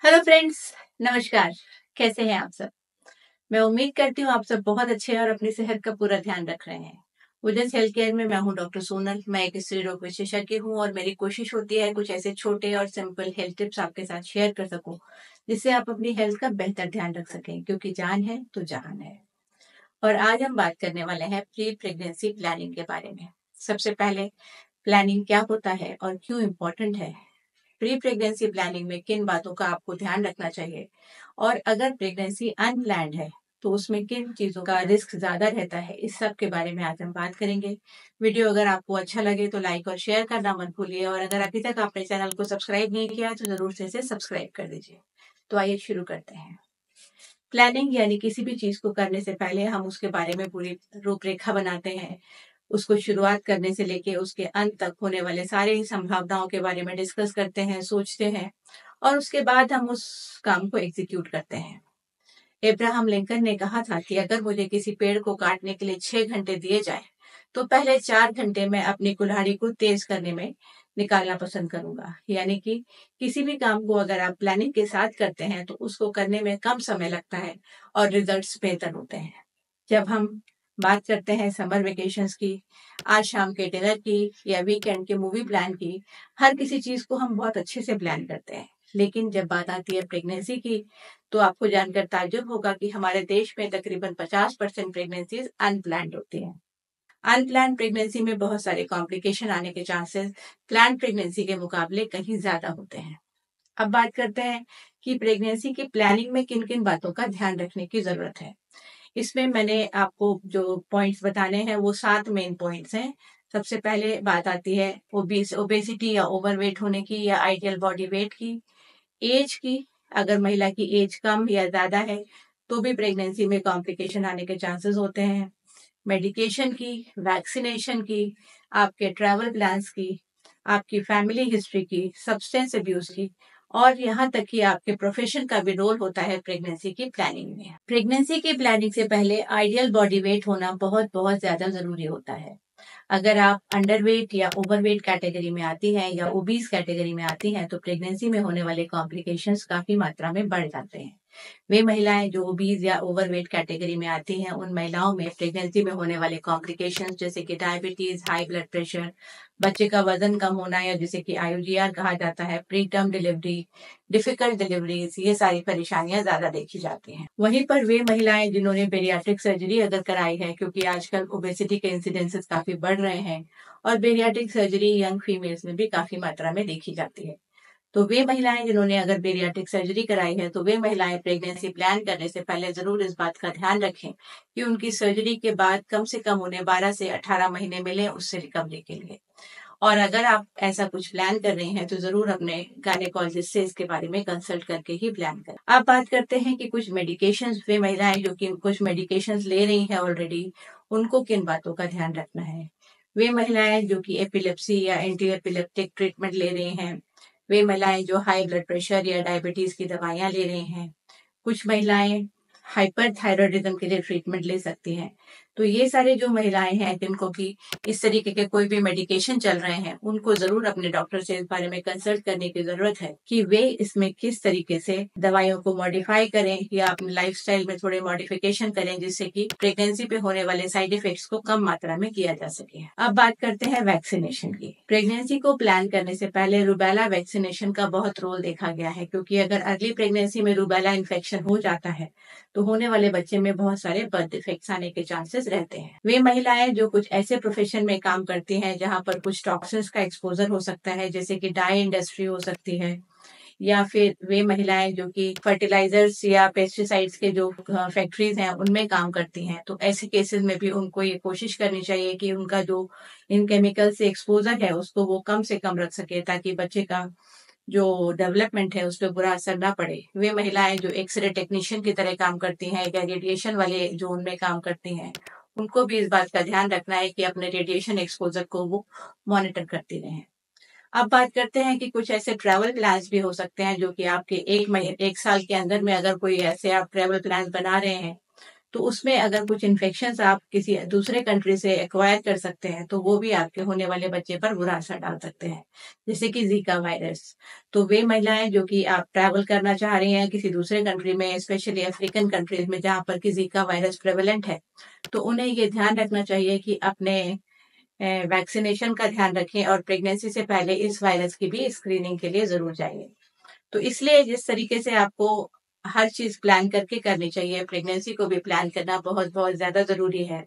Hello friends, नमस्कार। कैसे हैं आप सब? मैं उम्मीद करती हूँ आप सब बहुत अच्छे हैं और अपनी सेहत का पूरा ध्यान रख रहे हैं। वुडनेस हेल्थ केयर में मैं हूँ डॉक्टर सोनल। मैं एक स्त्री रोग विशेषज्ञ हूँ और मेरी कोशिश होती है कुछ ऐसे छोटे और सिंपल हेल्थ टिप्स आपके साथ शेयर कर सकूं, जिससे आप अपनी हेल्थ का बेहतर ध्यान रख सकें, क्योंकि जान है तो जहान है। और आज हम बात करने वाले हैं प्री प्रेगनेंसी प्लानिंग के बारे में। सबसे पहले, प्लानिंग क्या होता है और क्यों इम्पोर्टेंट है? प्री प्रेगनेंसी प्लानिंग में किन बातों का आपको ध्यान रखना चाहिए, और अगर प्रेगनेंसी अनप्लान्ड है तो उसमें किन चीजों का रिस्क ज्यादा रहता है, इस सब के बारे में आज हम बात करेंगे। वीडियो अगर आपको अच्छा लगे तो लाइक और शेयर करना मत भूलिए, और अगर अभी तक आपने चैनल को सब्सक्राइब नहीं किया तो जरूर से इसे सब्सक्राइब कर दीजिए। तो आइए शुरू करते हैं। प्लानिंग यानी किसी भी चीज को करने से पहले हम उसके बारे में पूरी रूपरेखा बनाते हैं। उसको शुरुआत करने से लेके उसके अंत तक होने वाले सारे ही संभावनाओं के बारे में डिस्कस करते हैं, सोचते हैं, और उसके बाद हम उस काम को एग्जीक्यूट करते हैं। एब्राहम लिंकन ने कहा था कि अगर मुझे किसी पेड़ को काटने के लिए 6 घंटे दिए जाए तो पहले 4 घंटे मैं अपनी कुल्हाड़ी को तेज करने में निकालना पसंद करूंगा। यानी कि किसी भी काम को अगर आप प्लानिंग के साथ करते हैं तो उसको करने में कम समय लगता है और रिजल्ट्स बेहतर होते हैं। जब हम बात करते हैं समर वेकेशंस की, आज शाम के डिनर की या वीकेंड के मूवी प्लान की, हर किसी चीज को हम बहुत अच्छे से प्लान करते हैं। लेकिन जब बात आती है प्रेगनेंसी की, तो आपको जानकर ताज्जुब होगा कि हमारे देश में तकरीबन 50% प्रेगनेंसीज अनप्लान्ड होती हैं। अनप्लान्ड प्रेगनेंसी में बहुत सारे कॉम्प्लिकेशन आने के चांसेस प्लान प्रेगनेंसी के मुकाबले कहीं ज्यादा होते हैं। अब बात करते हैं कि प्रेगनेंसी की प्लानिंग में किन किन बातों का ध्यान रखने की जरूरत है। इसमें मैंने आपको जो पॉइंट्स बताने हैं वो 7 मेन पॉइंट्स हैं। सबसे पहले बात आती है ओबेसिटी या ओवरवेट होने की या आइडियल बॉडी वेट की। एज की, अगर महिला की एज कम या ज्यादा है तो भी प्रेगनेंसी में कॉम्प्लिकेशन आने के चांसेस होते हैं। मेडिकेशन की, वैक्सीनेशन की, आपके ट्रैवल प्लान्स की, आपकी फैमिली हिस्ट्री की, सब्सटेंस अब्यूज की, और यहाँ तक कि आपके प्रोफेशन का भी रोल होता है प्रेगनेंसी की प्लानिंग में। प्रेगनेंसी की प्लानिंग से पहले आइडियल बॉडी वेट होना बहुत बहुत ज्यादा जरूरी होता है। अगर आप अंडरवेट या ओवरवेट कैटेगरी में आती हैं या ओबीज कैटेगरी में आती हैं तो प्रेगनेंसी में होने वाले कॉम्प्लिकेशंस काफी मात्रा में बढ़ जाते हैं। वे महिलाएं जो ओबीज या ओवरवेट कैटेगरी में आती हैं, उन महिलाओं में प्रेगनेंसी में होने वाले कॉम्प्लिकेशंस जैसे कि डायबिटीज, हाई ब्लड प्रेशर, बच्चे का वजन कम होना या जिसे कि आईयूजीआर कहा जाता है, pre term delivery, difficult deliveries, ये सारी परेशानियां ज्यादा देखी जाती हैं। वहीं पर वे महिलाएं जिन्होंने बेरियाट्रिक सर्जरी अगर कराई है, क्योंकि आजकल ओबेसिटी के इंसिडेंसेस काफी बढ़ रहे हैं और बेरियाट्रिक सर्जरी यंग फीमेल्स में भी काफी मात्रा में देखी जाती है, तो वे महिलाएं जिन्होंने अगर बेरियाट्रिक सर्जरी कराई है तो वे महिलाएं प्रेगनेंसी प्लान करने से पहले जरूर इस बात का ध्यान रखें कि उनकी सर्जरी के बाद कम से कम उन्हें 12 से 18 महीने मिले उससे रिकवरी के लिए। और अगर आप ऐसा कुछ प्लान कर रहे हैं तो जरूर अपने गायनेकोलॉजिस्ट से इसके बारे में कंसल्ट करके ही प्लान करें। अब बात करते हैं कि कुछ मेडिकेशंस, वे महिलाएं जो कि कुछ मेडिकेशंस ले रही हैं ऑलरेडी, उनको किन बातों का ध्यान रखना है। वे महिलाएं जो कि एपिलेप्सी या एंटी एपिलेप्टिक ट्रीटमेंट ले रही हैं, वे महिलाएं जो हाई ब्लड प्रेशर या डायबिटीज की दवाइयां ले रही हैं, कुछ महिलाएं हाइपरथायरॉयडिज्म के लिए ट्रीटमेंट ले सकती हैं। तो ये सारे जो महिलाएं हैं जिनको कि इस तरीके के कोई भी मेडिकेशन चल रहे हैं, उनको जरूर अपने डॉक्टर से इस बारे में कंसल्ट करने की जरूरत है कि वे इसमें किस तरीके से दवाइयों को मॉडिफाई करें या अपने लाइफस्टाइल में थोड़े मॉडिफिकेशन करें, जिससे कि प्रेगनेंसी पे होने वाले साइड इफेक्ट्स को कम मात्रा में किया जा सके। अब बात करते हैं वैक्सीनेशन की। प्रेगनेंसी को प्लान करने से पहले रूबेला वैक्सीनेशन का बहुत रोल देखा गया है, क्योंकि अगर अर्ली प्रेगनेंसी में रूबेला इन्फेक्शन हो जाता है तो होने वाले बच्चे में बहुत सारे बर्थ डिफेक्ट्स आने के चांसेस रहते हैं। वे महिलाएं जो कुछ ऐसे प्रोफेशन में काम करती हैं जहां पर कुछ टॉक्सिन्स का एक्सपोजर हो सकता है, जैसे कि डाई इंडस्ट्री हो सकती है, या फिर वे महिलाएं जो कि फर्टिलाइजर्स या पेस्टिसाइड्स के जो फैक्ट्रीज हैं उनमें काम करती हैं, तो ऐसे केसेस में भी उनको ये कोशिश करनी चाहिए कि उनका जो इन केमिकल से एक्सपोजर है उसको वो कम से कम रख सके, ताकि बच्चे का जो डेवलपमेंट है उस पर बुरा असर ना पड़े। वे महिलाएं जो एक्सरे टेक्नीशियन की तरह काम करती हैं या रेडिएशन वाले जोन में काम करती हैं, उनको भी इस बात का ध्यान रखना है कि अपने रेडिएशन एक्सपोजर को वो मॉनिटर करती रहें। अब बात करते हैं कि कुछ ऐसे ट्रैवल प्लान्स भी हो सकते हैं जो कि आपके एक साल के अंदर में अगर कोई ऐसे आप ट्रैवल प्लान बना रहे हैं तो उसमें अगर कुछ इन्फेक्शंस आप किसी दूसरे कंट्री से एक्वायर कर सकते हैं, तो वो भी आपके होने वाले बच्चे पर बुरा असर डाल सकते हैं, जैसे कि ज़ीका वायरस। तो वे महिलाएँ जो कि आप ट्रैवल करना चाह रही हैं किसी दूसरे कंट्री में, स्पेशली अफ्रीकन कंट्रीज़ में जहाँ पर कि ज़ीका वायरस प्रेवलेंट है, तो उन्हें ये ध्यान रखना चाहिए कि अपने वैक्सीनेशन का ध्यान रखें और प्रेगनेंसी से पहले इस वायरस की भी स्क्रीनिंग के लिए ज़रूर जाइए। तो इसलिए जिस तरीके से आपको हर चीज़ प्लान करके करनी चाहिए, प्रेगनेंसी को भी प्लान करना बहुत-बहुत ज़्यादा ज़रूरी है।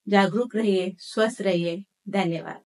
जागरूक रहिए, स्वस्थ रहिए। धन्यवाद।